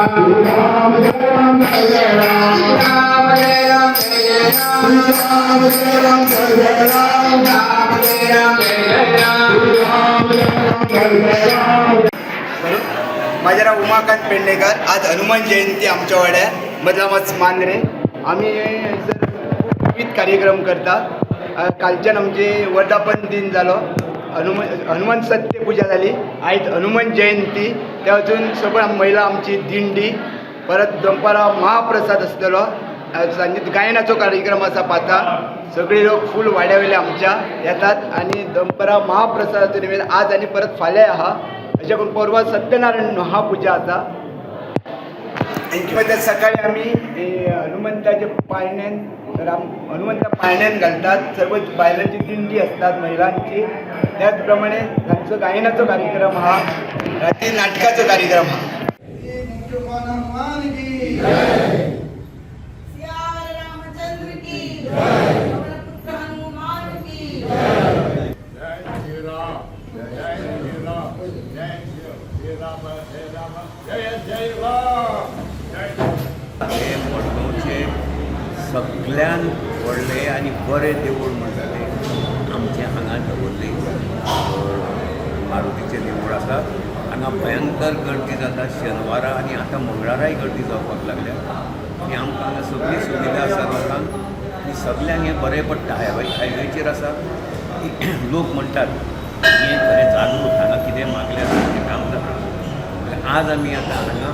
माझे नाव उमाकांत पेडणेकर. आज हनुमान जयंती आमच्या वाड्या बदलामच मांद्रे. आम्ही विविध कार्यक्रम करता. कालच्यान आमचे वर्धापन दिन जालो. हनुमान सत्य पूजा झाली. आयज हनुमान जयंती. त्या वचून सगळ्या महिला आमची दिंडी. परत दनपारां महाप्रसाद आसतलो. सांजे गायनाचो कार्यक्रम आसा पाता. सगळे लोक फूल वाड्या वयले आमच्या येतात आणि दनपारां महाप्रसादाचो निवेद आज आणि परत फाल्यां आहा. अशें करून परवा सत्यनारायण महापूजा आसा. किंवा सकाळी आम्ही हनुमंताचे पाळण्यान हनुमंता पाळण्यान घालतात. सर्व बायलांची दिंडी असतात महिलांची. त्याचप्रमाणे तांचो गायनाचो कार्यक्रम हा. रात्री नाटकाचो कार्यक्रम हा. हे मडगांवचे सगळ्यान व्हडले आनी बरें देवूळ म्हणटाले आमचे हांगा दवरले मारुतीचें देवूळ आसा. हांगा भयंकर गर्दी जाता शेनवारा आनी आतां मंगळाराय गर्दी जावपाक लागल्या. आनी आमकां हांगा सगळी सुविधा आसा लोकांक. आनी सगळ्यांक हें बरें पडटा. हायवेचेर आसा लोक म्हणटात की खरें जागृत हांगा कितें मागल्यार तें काम जाता. आज आमी आतां हांगा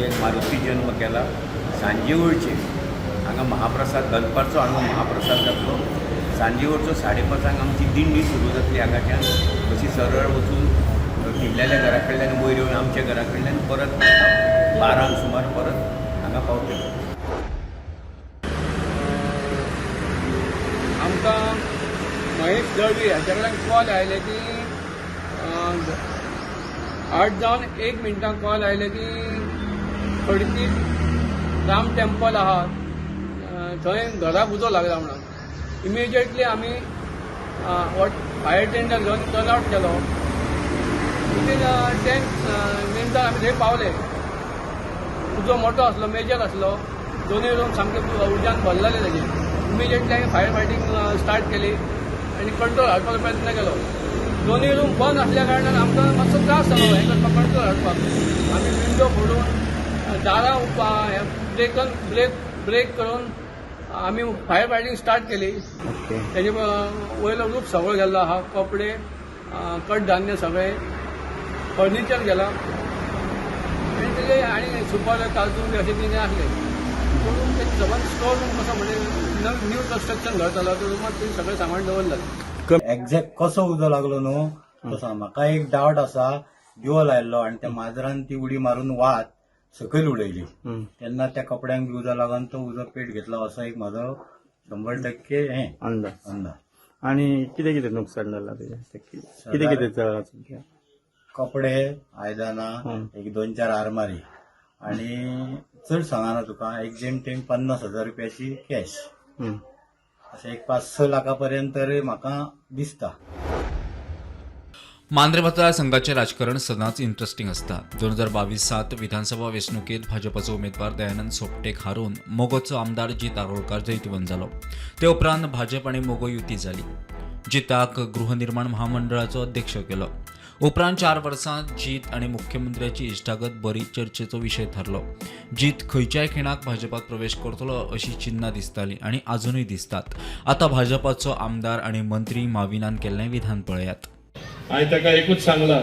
एक मारुती जन्म केला सांजे वेळचे. हांगा महाप्रसाद दनपारचो हांगा महाप्रसाद जातलो. सांजे वेळचो 5:30 आमची दिंडी सुरू जातली. हांगाच्यान अशी सरळ वचून किल्ल्याल्या घरा कडल्यान वयर येवन आमच्या घरा कडल्यान परत 12 सुमार परत हांगा पावतले. आमकां महेश दळवी हाच्या कडल्यान कॉल आयले की 8 जावन 1 मिनटां कॉल आयले की खडकीत राम टेम्पल आहा थंय घराक उजो लागला म्हणून. इमिजिएटली आमी फायर टेंडर घेवन टर्न आवट केलो. विथीन 10 मिनटां आमी थंय पावले. उजो मोठो आसलो, मेजर आसलो. दोनूय रूम सामके उज्यान भरलेले ताजे. इमिजिएटली आमी फायर फायटींग स्टार्ट केली आनी कंट्रोल हाडपाचो प्रयत्न केलो. दोनूय रूम बंद आसल्या कारणान आमकां मातसो त्रास जालो हें करपाक, कंट्रोल हाडपाक. आमी विंडो फोडून दारां ब्रेक करून आमी फायर फायटींग स्टार्ट केली. तेजे वयलो रूप सगळो गेल्लो आहा. कपडे, कडधान्य सगळें, फर्निचर गेला आनी तेजे आनी सुपर काजू बी अशें कितें आसलें. पूण तेजे सगळ्यान स्टोर रूम कसो म्हणजे न्यू कन्स्ट्रक्शन घर चलता. त्या रुमांत तेणी सगळें सामान दवरलें. एक्झॅक्ट कसो उजो लागलो न्हू तसो म्हाका एक डावट आसा. दिवो लायल्लो आनी त्या माजरान ती उडी मारून वात सकयल उडयली. तेन्ना त्या कपड्यांक बी उजो लागून तो उजो पेट घेतलो असो एक म्हाजो 100% हें अंदाज. आणि कितें कितें नुकसाण जालां तेजें? कितें कितें जालां? कपडे, आयदनां, एक 2-4 आरमारी आणि चड सांगना तुका एक जेमतेम 50,000 रुपयाची कॅश. अशें एक 5-6 लाखापर्यंत तरी म्हाका दिसता. मांद्रे मतदारसंघाचे राजकारण सदांच इंटरेस्टिंग असता. 2022 विधानसभा वेंचणुकेत भाजपाचो उमेदवार दयानंद सोपटेक हारून मोगोचो आमदार जीत आरोळकार जैतवंत जालो. ते उपरांत भाजप आनी मोगो युती जाली. जिताक गृहनिर्माण महामंडळाचो अध्यक्ष केलो. उपरांत 4 वर्सां जीत आनी मुख्यमंत्र्याची इश्टागत बरी चर्चेचो विशय थारलो. जीत खंयच्याय खिणाक भाजपात प्रवेश करतलो अशी चिन्नां दिसताली आनी अजूनय दिसतात. आतां भाजपाचो आमदार आनी मंत्री माविनान केल्लें विधान पळयात. हांवें ताका एकूच सांगलां,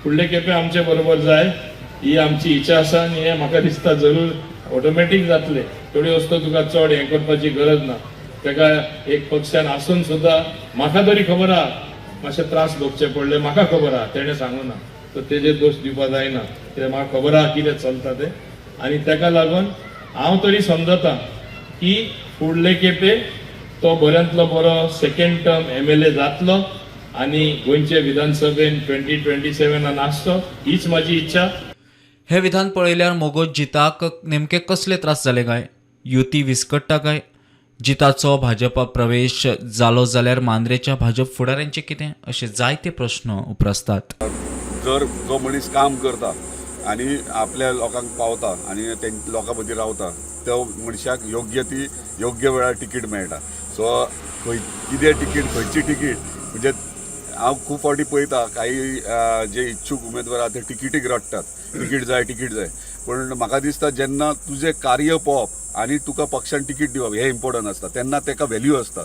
फुडले खेपे आमचे बरोबर जाय ही आमची इच्छा आसा आनी हें म्हाका दिसता जरूर ऑटोमॅटीक जातलें. थोडी वस्तू तुका चड हें करपाची गरज ना. ताका एक पक्षान आसून सुद्दां म्हाका तरी खबर आहा मातशे त्रास भोगचे पडले. म्हाका खबर आहा, तेणें सांगूना. सो तेजे दोश दिवपा जायना. कित्याक म्हाका खबर आहा कितें चलता तें. आनी ताका लागून हांव तरी समजता की फुडले खेपे तो बऱ्यांतलो बरो 2nd टर्म MLA जातलो आणि गोंयचे विधानसभेन 2027 आसचो हीच माझी इच्छा. हे विधान पळयल्यार मोगो जिताक नेमके कसले त्रास जाले काय? युती विस्कट्टा काय? जिताचो भाजपा प्रवेश जालो जाल्यार मांद्रेच्या भाजप फुडाऱ्यांचे कितें? असे जायते प्रश्न उप्रासतात. जर जो मनीस काम करता आनी आपल्या लोकांक पावता आनी ते लोकां मदीं रावता तो मनशाक योग्य वेळार तिकीट मेळटा. सो कितें तिकीट खंयची तिकीट म्हणजे हांव खूब फावटी पळयता काही जे इच्छूक उमेदवार आहा ते तिकीटीक रडटात, तिकीट जाय पण म्हाका दिसता जेन्ना तुजें कार्य पळोवप आनी तुका पक्षान तिकीट दिवप हें इम्पॉर्टंट आसता तेन्ना ताका व्हॅल्यू आसता.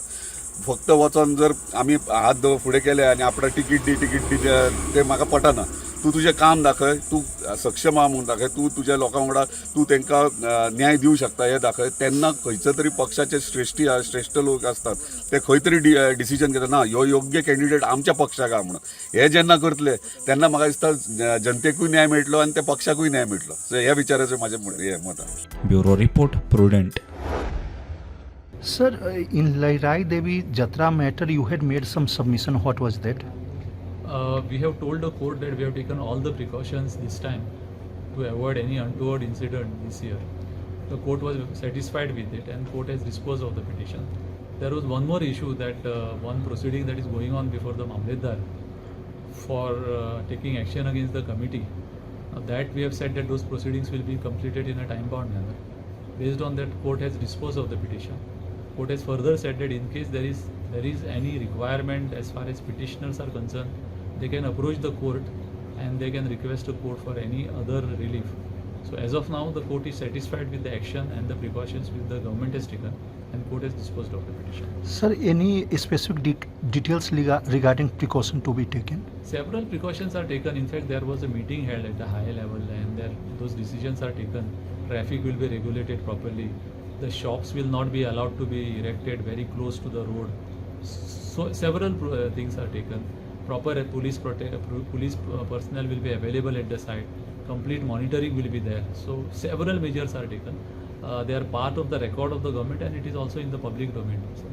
फक्त वचोन जर आमी हात फुडें केले आनी आपणाक तिकीट दी तें म्हाका पटना. तूं तुजें काम दाखय, तूं सक्षम आहा म्हणून दाखय, तूं तुज्या लोकां वांगडा तूं तांकां न्याय दिवंक शकता हें दाखय. तेन्ना खंयचो तरी पक्षाचे श्रेश्ठ लोक असतात ते खंय तरी डिसिजन घेता ना ह्यो योग्य कॅन्डिडेट आमच्या पक्षाक आहा म्हणून. हे जेन्ना करतले तेन्ना म्हाका दिसता जनतेकूय न्याय मेळटलो आनी त्या पक्षाकूय न्याय मेळटलो. सो ह्या विचाराचें म्हाजें हें मत आहा. Bureau report prudent. Sir, in Lairai Devi Jatra matter, you had made some submission. What was that? We have told the court that we have taken all the precautions this time to avoid any untoward incident this year. The court was satisfied with it and court has disposed of the petition. There was one more issue that one proceeding that is going on before the Mamletdar for taking action against the committee. That we have said that those proceedings will be completed in a time-bound manner. Based on that, court has disposed of the petition. Court has further said that in case there is any requirement as far as petitioners are concerned, they can approach the court and they can request the court for any other relief. So as of now, the court is satisfied with the action and the precautions which the government has taken, and court has disposed of the petition. Sir, any specific details regarding precaution to be taken? Several precautions are taken. In fact, there was a meeting held at a high level, and those decisions are taken. Traffic will be regulated properly. The shops will not be allowed to be erected very close to the road. So several things are taken. Proper police personnel will be available at the site. Complete monitoring will be there. So several measures are taken. They are part of the record of the government, and it is also in the public domain also.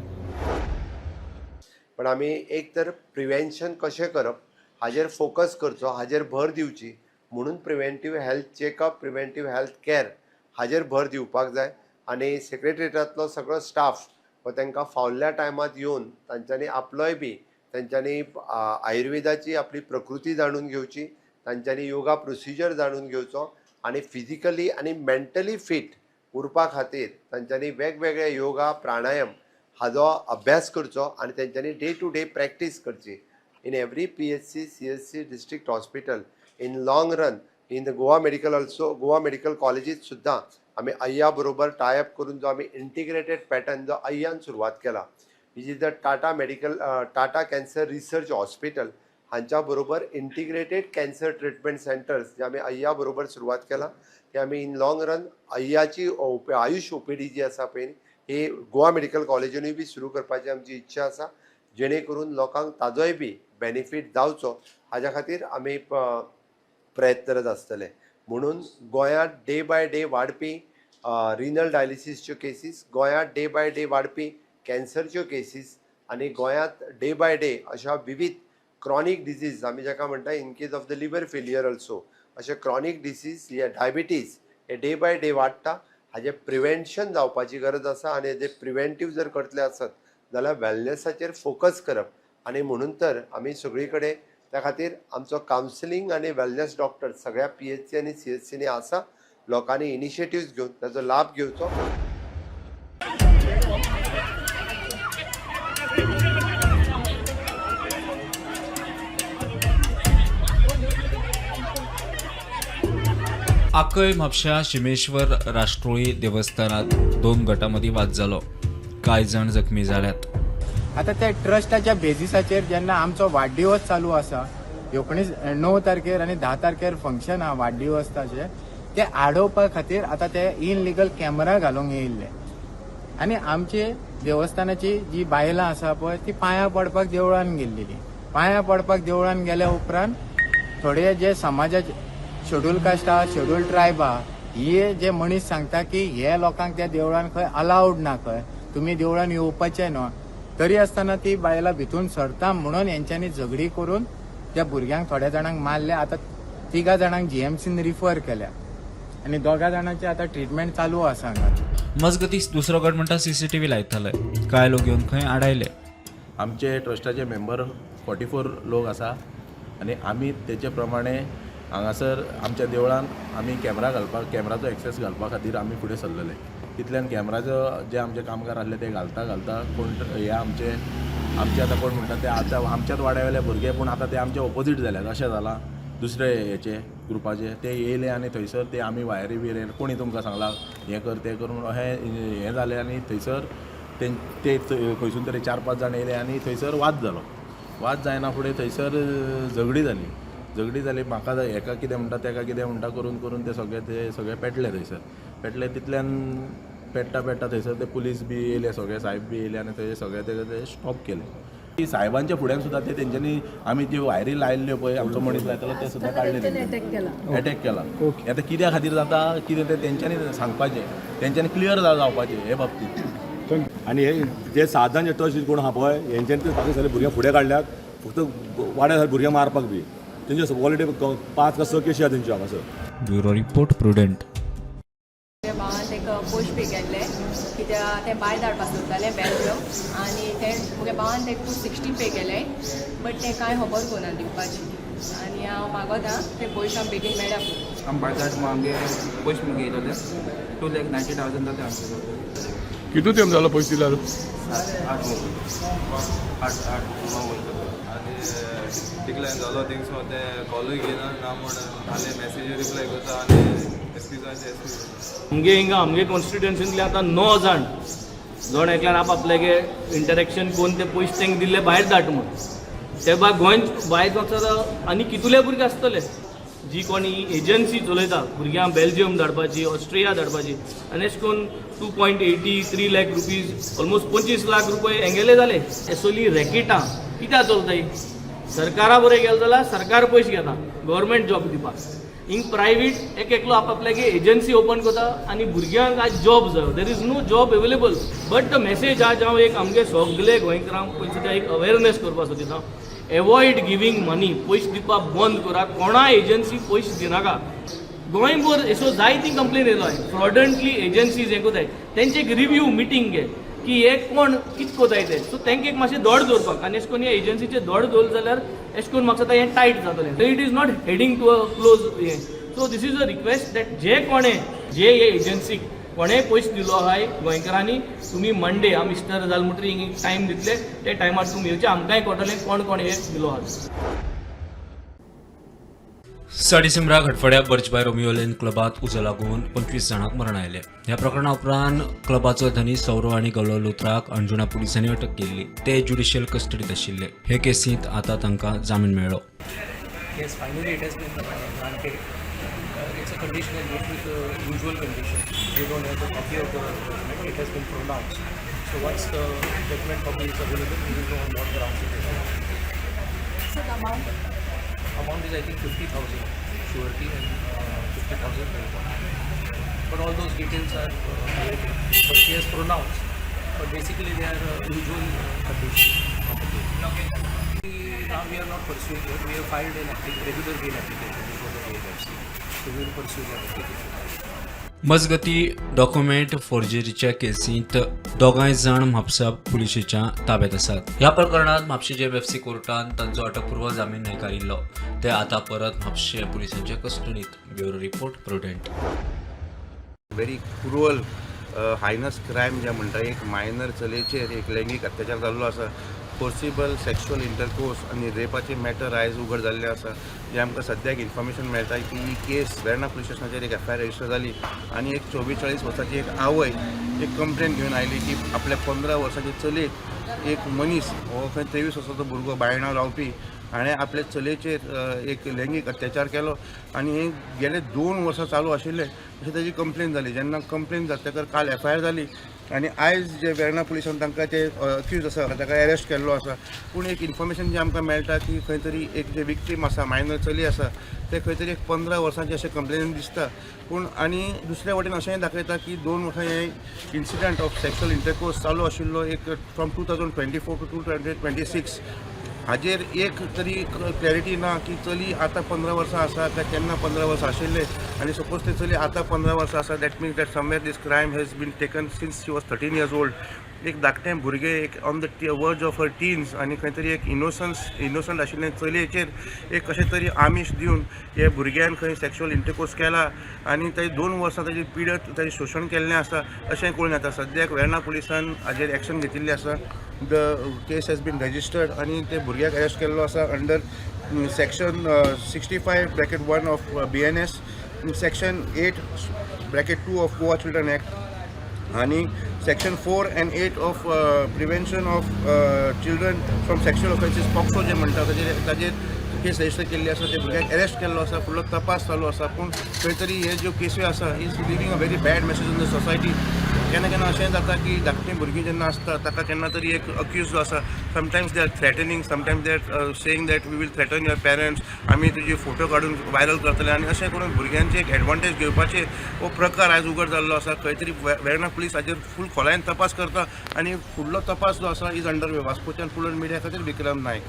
पण आमी एक तर prevention कशें करप हाजेर focus करचो, हाजेर भर दिवची म्हणून preventive health checkup, preventive health care हाजेर भर दिवपाक जाय. आनी सेक्रेटरिएटांतलो सगळो स्टाफ व तांकां फावल्या टायमार येवन तांच्यांनी आपलोय बी तांच्यांनी आयुर्वेदाची आपली प्रकृती जाणून घेवची, तांच्यांनी योगा प्रोसिजर जाणून घेवचो आनी फिजिकली आनी मेंटली फिट उरपा खातीर तांच्यांनी वेगवेगळे योगा प्राणायाम हाजो अभ्यास करचो आनी तांच्यांनी डे टू डे प्रॅक्टीस करची. In every PHC, CSC district hospital in long run in the Goa medical कॉलेजीत सुद्दां आमी अय्या बरोबर टायअप करून जो आमी इंटिग्रेटेड पॅटर्न जो अय्यान सुरवात केला, which is the Tata cancer research hospital हांच्या बरोबर इंटिग्रेटेड कॅन्सर ट्रिटमेंट सेंटर्स जे आमी अय्या बरोबर सुरवात केला ते आमी इन लॉंग रन अय्याची आयुष OPD जी आसा पळय ही गोवा मेडिकल कॉलेजीनूय बी सुरू करपाची आमची इच्छा आसा, जेणे करून लोकांक ताजोय बी बेनिफीट जावचो हाज्या खातीर आमी प्रयत्नरत आसतले. म्हणून गोंयांत डे बाय डे वाडपी रिनल डायलिसीसच्यो केसीस, गोंयांत डे बाय डे वाडपी कॅन्सरच्यो केसीस आनी गोंयांत डे बाय डे अशा विविध क्रॉनीक डिजीज आमी जाका म्हणटा in case of the liver failure also अशे क्रॉनीक डिसीज हे डायबिटीज हे डे बाय डे वाडटा. हाजें प्रिव्हेन्शन जावपाची गरज आसा आनी हेजें प्रिव्हेंटीव जर करतले आसत जाल्यार वेलनेसाचेर फोकस करप. आनी म्हणून तर आमी सगळी कडेन त्या खातीर आमचो कावन्सिलींग आनी वेलनेस डॉक्टर सगळ्या PHC आनी CSCनी आसा. लोकांनी इनिशिएटिव्स घेवन ताचो लाभ घेवचो. आकय म्हापशा शिमेश्वर राष्ट्रोळी देवस्थानात 2 गटांमदीं वाद जालो. कांय जाण जखमी जाल्यात. आता त्या ट्रस्टाच्या बेसिसाचेर जेन्ना आमचो वाडदिवस चालू आसा 9 तारखेर आनी 10 तारखेर फंक्शन आहा वाडदिवसाचे ते आडोवपा खातीर आता ते इनलिगल कॅमेरा घालूंक येयल्ले आनी आमचे देवस्थानाची जी बायलां आसा पळय ती पांयां पडपाक देवळान गेल्लेली. पांयां पडपाक देवळान गेल्या उपरांत थोडे जे समाजाचे शेड्यूल कास्ट आहा, शेड्यूल ट्रायब आहा, हे जे मनीस सांगता की हे लोकांक त्या देवळान खंय अलाउड ना, खंय तुमी देवळान येवपाचें न्हय. तरी आसतना ती बायलां भितून सरता म्हणून हेंच्यांनी झगडी करून त्या भुरग्यांक थोड्या जाणांक मारले. आता 3 जाणांक GMCन रिफर केल्या आनी 2 जाणांची आता ट्रिटमेंट चालू आसा हांगा. मजगतीं दुसरो गट म्हणटा CCTV लायताले. कांय लोक येवन खंय आडायले. आमचे ट्रस्टाचे मेंबर 44 लोक आसा आनी आमी तेचे प्रमाणे हांगासर आमच्या देवळान आमी कॅमेराचो एक्सेस घालपा खातीर आमी फुडें सरलेले. तितल्यान कॅमेराचो जे आमचे कामगार आहले ते घालता कोण हे आमचे आतां कोण म्हणटा ते आतां आमच्याच वाड्यावेले भुरगे पूण आतां ते आमचे ऑपोजीट जाल्यात. अशें जालां दुसरे हेचे ग्रुपाचे ते येयले आनी थंयसर ते आमी वायरी बियरी कोणी तुमकां सांगला हें कर तें करून अशें हें जालें आनी थंयसर ते खंयसून तरी 4-5 जाण येयले आनी थंयसर वाद जालो. वाद जायना फुडें थंयसर झगडी जाली. म्हाका हेका कितें म्हणटा तेका कितें म्हणटा करून ते सगळे पेटले थंयसर. तितल्यान पेट्टा थंयसर ते पुलीस बी येयले, सगळे साहेब बी येयले आनी थंय सगळे ते स्टॉप केले. साहेबांच्या फुड्यान सुद्दां ते तेंच्यांनी आमी ज्यो वायरी लायल्ल्यो पळय आमचो मनीस लायतालो ते सुद्दां काडले. अटॅक केला. आतां कित्या खातीर जाता कितें ते तेंच्यांनी सांगपाचें, तेंच्यांनी क्लियर जावपाचें हे बाबतींत. आनी हे जे 7 जाण जे ट्रस्ट कोण आहा पळय हेंच्यांनी बाकी सगळे भुरग्यां फुडें काडल्यात. फक्त वाड्या भुरग्यां मारपाक बी तेंचे ऑलरेडी 5 का 6 केसी आहा तेंच्यो हांगासर. Bureau report prudent. भावान एक पोस्ट पे केल्ले कित्याक ते भायर धाडपाक सोदताले बेल्जियम आनी ते म्हज्या भावान ते 260 पे केले बट ते कांय खबर कोना दिवपाची आनी हांव मागोता ते पयशे आमकां बेगीन मेळ्ळ्या. आमी भायर धाड आमगे पयशे मुगे येयलोले 2,90,000 जाता आमचे. कितू तेम जालो पयशे दिल्यार? 8 आनी तिकल्यान जालो थिंगसो ते कॉलूय घेयना ना म्हण आनी मॅसेज रिप्लाय करता आनी आमगे हिंगा आमगे कॉन्स्टिट्युएन्सींतले आतां 9 जाण जण एकल्यान आपल्यागे इंटरेक्शन कोन्न ते पयशे तेंक दिल्ले भायर धाड म्हूण. ते भायर गोंय भायर वचत आनी कितुले भुरगे आसतले जी कोणी एजन्सी चलयता भुरग्यांक बेल्जियम धाडपाची, ऑस्ट्रेलिया धाडपाची आनी अशें करून 2.83 लाख रुपीज ऑलमोस्ट 25 लाख रुपये हेंगेले जाले. एसोली रॅकेटां कित्याक चलताय? सरकारा बरें गेले जाल्यार सरकार पयशे घेता गव्हर्मेंट जॉब दिवपाक. हिंग प्रायवेट एकलो आपल्यागे एजन्सी ओपन करता आनी भुरग्यांक आज जॉब जाय. There is no job available. But the message आज हांव एक आमगे सगळे गोंयकारांक पयलीं एक अवेरनेस करपाक सोदता. एवॉयड गिवींग मनी. पयशे दिवपाक बंद करा. कोणा एजन्सी पयशे दिनाका. गोंयभर एसो जायती कंप्लेन येयलो फ्रॉडंटली एजन्सीज हें कोताय. तेंचे एक रिव्यू मिटींग घे की हे कोण कितें कोताय ते. सो तेंका एक मातशें दोड दवरपाक आनी अशें करून ह्या एजन्सीचे दोड दवरले जाल्यार अशें करून म्हाका दिसता हें टायट जातलें. So it is not heading to a close हें. So this is a request that जे हे एजन्सीक कोणें पयशे दिलो आहाय गोंयकारांनी तुमी मंडे हांव मिस्टर जालमुट्री हिंग टायम दितले ते टायमार तुमी येवचे आमकांय कळटलें कोण हे दिलो आहा. 10:30 घटफड्या बर्चबाय रोमियो लेन क्लबात उजो लागून 25 जाणांक मरण आयले. ह्या प्रकरणा उपरांत क्लबाचो धनी सौरव आनी गवलो लुथराक अंजुणा पुलिसांनी अटक केल्ली. ते ज्युडिशियल कस्टडीत आशिल्ले. हे केसींत आतां तांकां जामीन मेळ्ळो. Yes, finally it has been granted. It's a conditional which is the usual condition. We don't have a copy of the judgment. It has been pronounced. So once the judgment copy is available, we will know on what grounds it is. So the amount Amount is I think 50,000 surety and 50,000 bail. But all those details are available. But she has pronounced. But basically they are usual conditions of the case. Now we are not pursuing it. We have filed an regular bail application before the AFC. So we will pursue that application. मजगती document फोर्जरीच्या केसींत दोगांय जाण म्हापसा पुलिशेच्या ताब्यात आसात. ह्या प्रकरणात म्हापशेचे FC कोर्टान तांचो अटकपूर्व जामीन न्हयकारिल्लो. ते आतां परत म्हापशे पुलिसांच्या कस्टडीत. Bureau report prudent. Very cruel heinous crime जे म्हणटा एक मायनर चलयेचेर एक लैंगीक अत्याचार जाल्लो आसा. फोर्सिबल सेक्शुअल इंटरकोर्स आनी रेपाचे मॅटर आयज उघड जाल्ले आसा. जे आमकां सद्याक इन्फॉर्मेशन मेळटा की ही केस वेर्णा पुलीस स्टेशनाचेर एक FIR रजिस्टर जाली आनी एक 44 वर्साची एक आवय एक कंप्लेन घेवन आयली की आपल्या 15 वर्साची चलयेक एक मनीस हो खंय 23 वर्साचो भुरगो बायणां रावपी हाणें आपल्या चलयेचेर एक लैंगीक अत्याचार केलो आनी हे गेले 2 वर्सां चालू आशिल्ले अशी ताजी कंप्लेन जाली. जेन्ना कंप्लेन जातकर काल FIR जाली आनी आयज जे वेर्णा पुलिसान तांकां ते अक्यूज आसा ताका अरेस्ट केल्लो आसा. पूण एक इन्फॉर्मेशन जी आमकां मेळटा की खंय तरी एक जे विक्टीम आसा मायनर चली आसा ते खंय तरी एक 15 वर्सांचे अशें कंप्लेन दिसता. पूण आनी दुसऱ्या वटेन अशेंय दाखयता की 2 वर्सां हे इन्सिडंट ऑफ सेक्शुअल इंटरकोर्स चालू आशिल्लो एक फ्रॉम 2024 to 2026 हाजेर एक तरी क्लॅरिटी ना की चली आतां 15 वर्सां आसा काय केन्ना 15 वर्सां आशिल्ले आनी सपोज ते चली आतां 15 वर्सां आसा that means that somewhere this crime has been taken since she was 13 years old. एक धाकटें भुरगें एक on the verge of her teens आनी खंय तरी एक इनोसंट आशिल्लें चलयेचेर एक कशें तरी आमीश दिवन हे भुरग्यान खंय सेक्शुअल इंटरकोर्स केला आनी ताची 2 वर्सां ताची पिडत ताचें शोशण केल्लें आसा अशें कळून येता. सद्याक वेर्णा पुलिसान हाजेर एक्शन घेतिल्ली आसा. The case has been registered आनी ते भुरग्याक अरेस्ट केल्लो आसा under section 65(1) of BNS, section 8(2) of Goa children act आनी section 4 and 8 of prevention of children from sexual offences POCSO जे म्हणटा ताजेर केस रजिस्टर केल्ली आसा. ते भुरग्याक अरेस्ट केल्लो आसा. फुडलो तपास चालू आसा. पूण खंय तरी हे ज्यो केसी आसा is living a very bad message in the society. केन्ना केन्ना अशें जाता की धाकटीं भुरगीं जेन्ना आसता ताका केन्ना तरी एक अक्यूज जो आसा sometimes they are threatening, sometimes they are saying that we will threaten your parents, आमी तुजे फोटो काडून व्हायरल करतले आनी अशें करून भुरग्यांचे एक एडवांटेज घेवपाचे हो प्रकार आयज उघड जाल्लो आसा. खंय तरी वेर्णा पुलीस हाजेर फूल खोलायेन तपास करता आनी फुडलो तपास जो आसा इज अंडर वे. वास्कोच्यान पुलन मिडिया खातीर विक्रम नायक.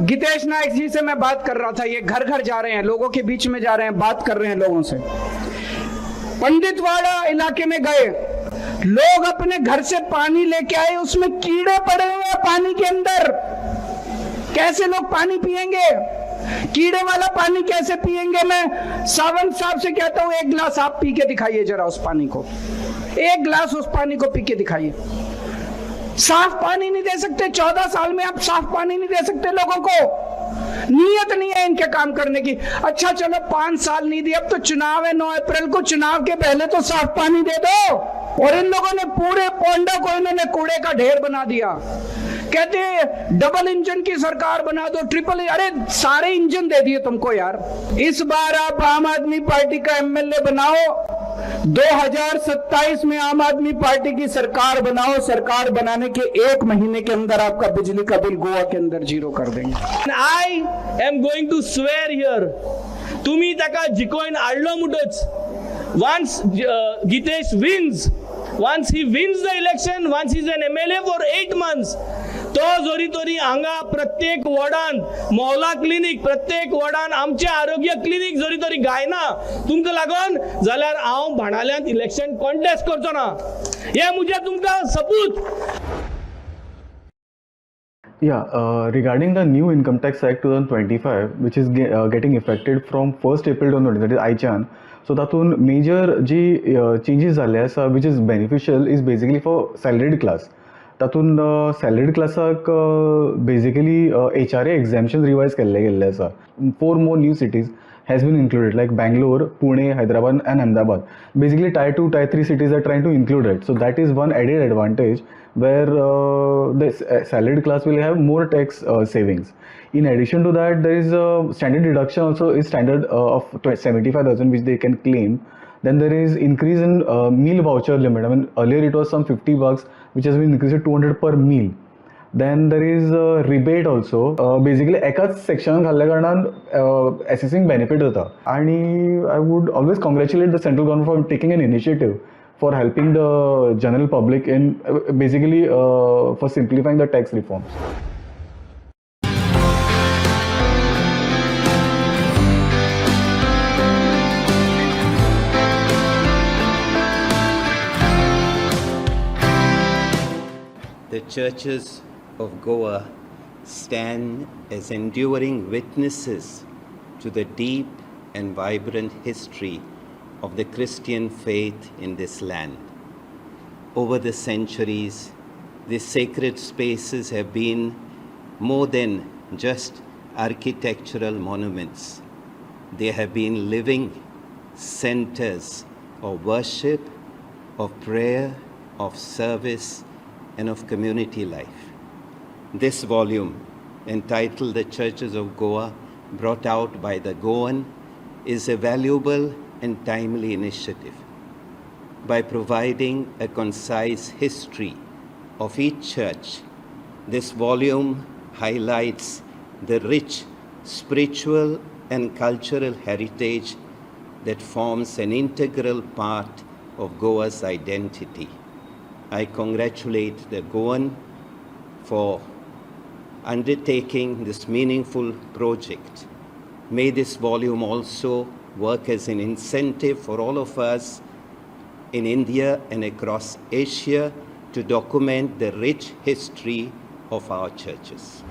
गीतेश नायक जी से मैं बात कर रहा था. ये घर घर जा रहे हैं, लोगों के बीच में जा रहे हैं, बात कर रहे हैं लोगों से. पंडितवाड़ा इलाके में गए, लोग अपने घर से पानी लेके आए, उसमें कीड़े पड़े हुए हैं पानी के अंदर. कैसे लोग पानी पिएंगे? कीड़े वाला पानी कैसे पिएंगे? मैं सावंत साहब से कहता हूं, एक गिलास आप पी के दिखाइए जरा उस पानी को. एक गिलास उस पानी को पी के दिखाइए. साफ पानी नहीं दे सकते. 14 साल में आप साफ पानी नहीं दे सकते लोगों को. नीयत नहीं है इनके काम करने की. अच्छा चलो 5 साल नहीं दिया, अब तो चुनाव है 9 अप्रैल को. चुनाव के पहले तो साफ पानी दे दो. और इन लोगों ने पूरे पोंडा को इन्होंने कूड़े का ढेर बना दिया. कहते डबल इंजन की सरकार बना दो, ट्रिपल. अरे सारे इंजन दे दिए तुमको यार. इस बार आप आम आदमी पार्टी का MLA बनाओ. 2027 में आम आदमी पार्टी की सरकार बनाओ. सरकार बनाने के 1 महीने के अंदर आपका बिजली का बिल गोवा के अंदर 0 कर देंगे. I am going to swear here. तुम्ही ताका जिकोइन हाडलो म्हणटच once Gitesh wins, once he wins the election, once he's an MLA for 8 months, तो जोरी तोरी हांगा प्रत्येक वॉर्डान मोहल्ला क्लिनीक, प्रत्येक वॉर्डान आमचे आरोग्य क्लिनीक जोरी तोरी गायना तुमकां लागून जाल्यार हांव भाणाल्यांत इलेक्शन कॉन्टेस्ट करचो ना. हे मुझे तुमकां सपूत. Yeah, regarding the new Income Tax Act 2025, which is getting effected from 1st April 2020, that is ICHAN. So तातून मेजर जी चेंजीस जाल्ले आसा which is beneficial is basically for salaried class. तातून salaried क्लासाक basically HRA exemption revise केल्ले गेल्ले आसा. 4 more new cities has been included like Bangalore, Pune, Hyderabad and Ahmedabad. Basically tier 2, tier 3 cities are trying to include it. So that is one added advantage where the salaried class will have more tax savings. In addition to that, there is a standard deduction also is standard of 75,000 which they can claim. Then there is increase in meal voucher limit. I mean earlier it was some $50 which has been increased to 200 per meal. Then there is a rebate also. Basically एकाच section घाल्ल्या कारणान assessing benefit जाता. आणि I would always congratulate the central government for taking an initiative for helping the general public in basically for simplifying the tax reforms. The churches of Goa stand as enduring witnesses to the deep and vibrant history of the Christian faith in this land. Over the centuries, these sacred spaces have been more than just architectural monuments. They have been living centers of worship, of prayer, of service, and of community life. This volume, entitled The Churches of Goa, brought out by the Goan, is a valuable and timely initiative. By providing a concise history of each church, this volume highlights the rich spiritual and cultural heritage that forms an integral part of Goa's identity. I congratulate the Goan for undertaking this meaningful project. May this volume also work as an incentive for all of us in India and across Asia to document the rich history of our churches.